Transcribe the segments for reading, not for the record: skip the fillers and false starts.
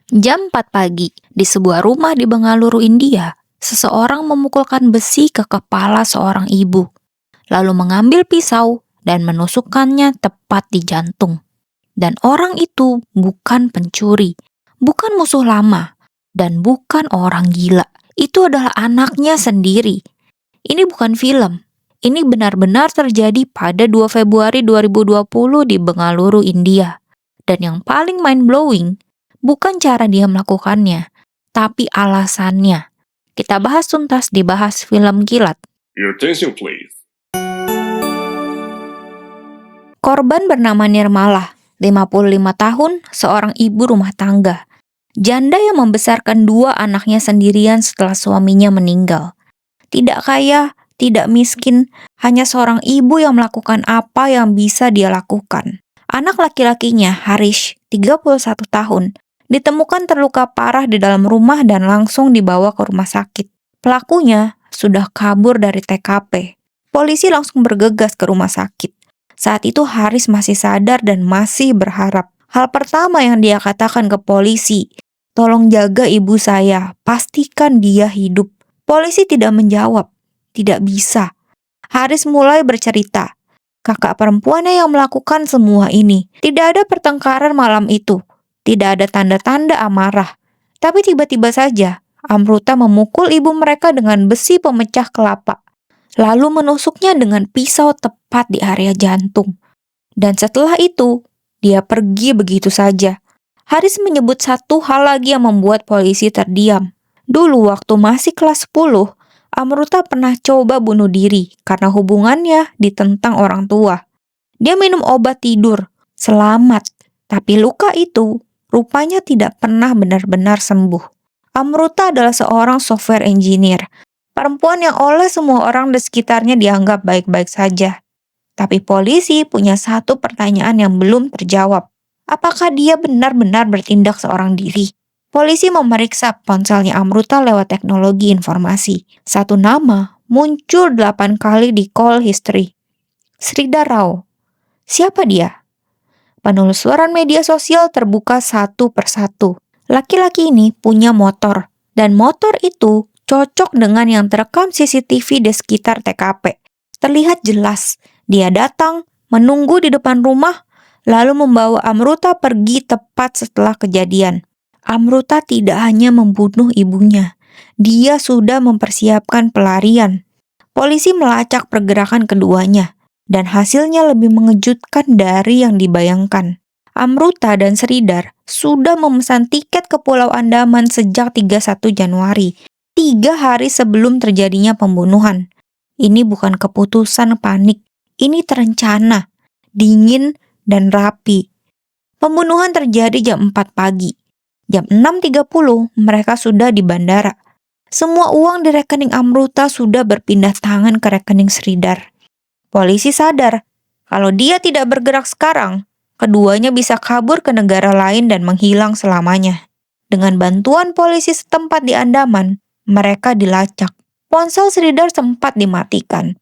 Jam 4 pagi, di sebuah rumah di Bengaluru, India, seseorang memukulkan besi ke kepala seorang ibu, lalu mengambil pisau dan menusukkannya tepat di jantung. Dan orang itu bukan pencuri, bukan musuh lama, dan bukan orang gila. Itu adalah anaknya sendiri. Ini bukan film. Ini benar-benar terjadi pada 2 Februari 2020 di Bengaluru, India. Dan yang paling mind-blowing, bukan cara dia melakukannya, tapi alasannya. Kita bahas tuntas di Bahas Film Kilat. Your attention, please. Korban bernama Nirmala, 55 tahun, seorang ibu rumah tangga. Janda yang membesarkan 2 anaknya sendirian setelah suaminya meninggal. Tidak kaya, tidak miskin, hanya seorang ibu yang melakukan apa yang bisa dia lakukan. Anak laki-lakinya, Harish, 31 tahun, ditemukan terluka parah di dalam rumah dan langsung dibawa ke rumah sakit. Pelakunya sudah kabur dari TKP. Polisi langsung bergegas ke rumah sakit. Saat itu Haris masih sadar dan masih berharap. Hal pertama yang dia katakan ke polisi, "Tolong jaga ibu saya, pastikan dia hidup." Polisi tidak menjawab, tidak bisa. Haris mulai bercerita. Kakak perempuannya yang melakukan semua ini. Tidak ada pertengkaran malam itu. Tidak ada tanda-tanda amarah. Tapi tiba-tiba saja, Amruta memukul ibu mereka dengan besi pemecah kelapa. Lalu menusuknya dengan pisau tepat di area jantung. Dan setelah itu, dia pergi begitu saja. Haris menyebut satu hal lagi yang membuat polisi terdiam. Dulu waktu masih kelas 10, Amruta pernah coba bunuh diri karena hubungannya ditentang orang tua. Dia minum obat tidur, selamat. Tapi luka itu rupanya tidak pernah benar-benar sembuh. Amruta adalah seorang software engineer. Perempuan yang oleh semua orang di sekitarnya dianggap baik-baik saja. Tapi polisi punya satu pertanyaan yang belum terjawab. Apakah dia benar-benar bertindak seorang diri? Polisi memeriksa ponselnya Amruta lewat teknologi informasi. Satu nama muncul 8 kali di call history. Sridhar Rao. Siapa dia? Penelusuran media sosial terbuka satu persatu. Laki-laki ini punya motor, dan motor itu cocok dengan yang terekam CCTV di sekitar TKP. Terlihat jelas, dia datang, menunggu di depan rumah, lalu membawa Amruta pergi tepat setelah kejadian. Amruta tidak hanya membunuh ibunya, dia sudah mempersiapkan pelarian. Polisi melacak pergerakan keduanya, dan hasilnya lebih mengejutkan dari yang dibayangkan. Amruta dan Sridhar sudah memesan tiket ke Pulau Andaman sejak 31 Januari, 3 hari sebelum terjadinya pembunuhan. Ini bukan keputusan panik, ini terencana, dingin, dan rapi. Pembunuhan terjadi jam 4 pagi. Jam 6.30 mereka sudah di bandara. Semua uang di rekening Amruta sudah berpindah tangan ke rekening Sridhar. Polisi sadar, kalau dia tidak bergerak sekarang, keduanya bisa kabur ke negara lain dan menghilang selamanya. Dengan bantuan polisi setempat di Andaman, mereka dilacak. Ponsel Sridhar sempat dimatikan.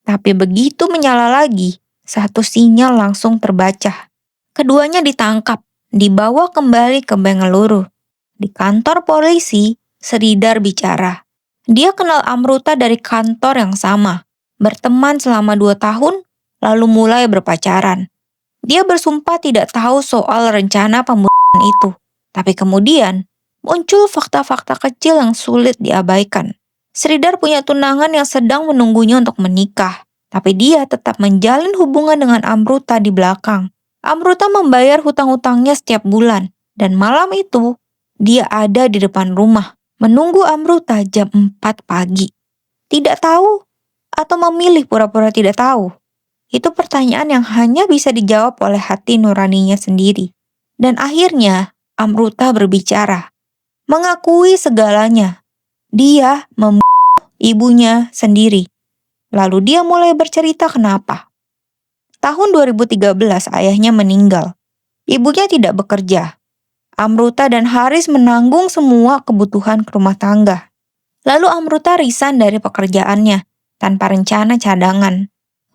Tapi begitu menyala lagi, satu sinyal langsung terbaca. Keduanya ditangkap, dibawa kembali ke Bengaluru. Di kantor polisi, Sridhar bicara. Dia kenal Amruta dari kantor yang sama, berteman selama 2 tahun, lalu mulai berpacaran. Dia bersumpah tidak tahu soal rencana pembunuhan itu. Tapi kemudian, muncul fakta-fakta kecil yang sulit diabaikan. Sridhar punya tunangan yang sedang menunggunya untuk menikah, tapi dia tetap menjalin hubungan dengan Amruta di belakang. Amruta membayar hutang-hutangnya setiap bulan, dan malam itu, dia ada di depan rumah, menunggu Amruta jam 4 pagi. Tidak tahu, atau memilih pura-pura tidak tahu? Itu pertanyaan yang hanya bisa dijawab oleh hati nuraninya sendiri. Dan akhirnya, Amruta berbicara, mengakui segalanya. Dia membunuh ibunya sendiri. Lalu dia mulai bercerita kenapa. Tahun 2013 ayahnya meninggal. Ibunya tidak bekerja. Amruta dan Haris menanggung semua kebutuhan rumah tangga. Lalu Amruta resign dari pekerjaannya tanpa rencana cadangan.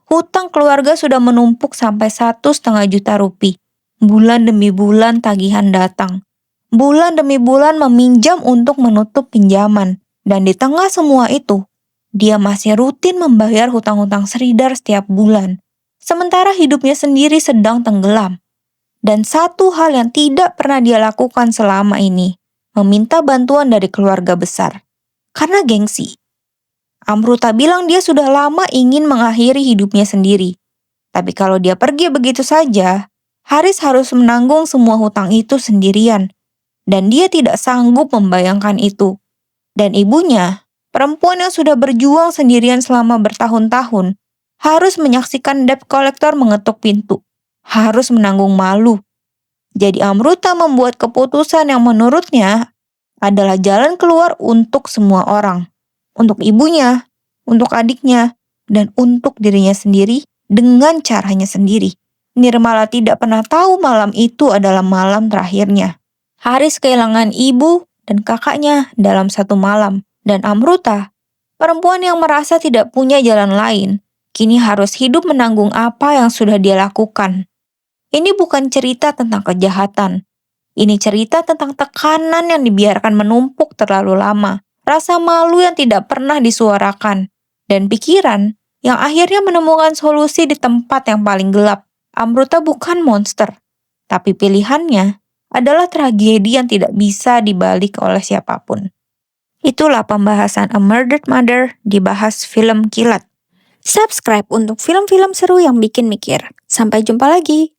Hutang keluarga sudah menumpuk sampai 1,5 juta rupiah. Bulan demi bulan tagihan datang. Bulan demi bulan meminjam untuk menutup pinjaman. Dan di tengah semua itu, dia masih rutin membayar hutang-hutang Sridhar setiap bulan. Sementara hidupnya sendiri sedang tenggelam. Dan satu hal yang tidak pernah dia lakukan selama ini, meminta bantuan dari keluarga besar. Karena gengsi. Amruta bilang dia sudah lama ingin mengakhiri hidupnya sendiri. Tapi kalau dia pergi begitu saja, Haris harus menanggung semua hutang itu sendirian. Dan dia tidak sanggup membayangkan itu. Dan ibunya, perempuan yang sudah berjuang sendirian selama bertahun-tahun, harus menyaksikan debt collector mengetuk pintu. Harus menanggung malu. Jadi Amruta membuat keputusan yang menurutnya adalah jalan keluar untuk semua orang. Untuk ibunya, untuk adiknya, dan untuk dirinya sendiri dengan caranya sendiri. Nirmala tidak pernah tahu malam itu adalah malam terakhirnya. Haris kehilangan ibu dan kakaknya dalam satu malam. Dan Amruta, perempuan yang merasa tidak punya jalan lain, kini harus hidup menanggung apa yang sudah dia lakukan. Ini bukan cerita tentang kejahatan. Ini cerita tentang tekanan yang dibiarkan menumpuk terlalu lama, rasa malu yang tidak pernah disuarakan, dan pikiran yang akhirnya menemukan solusi di tempat yang paling gelap. Amruta bukan monster, tapi pilihannya adalah tragedi yang tidak bisa dibalik oleh siapapun. Itulah pembahasan A Murdered Mother dibahas film Kilat. Subscribe untuk film-film seru yang bikin mikir. Sampai jumpa lagi.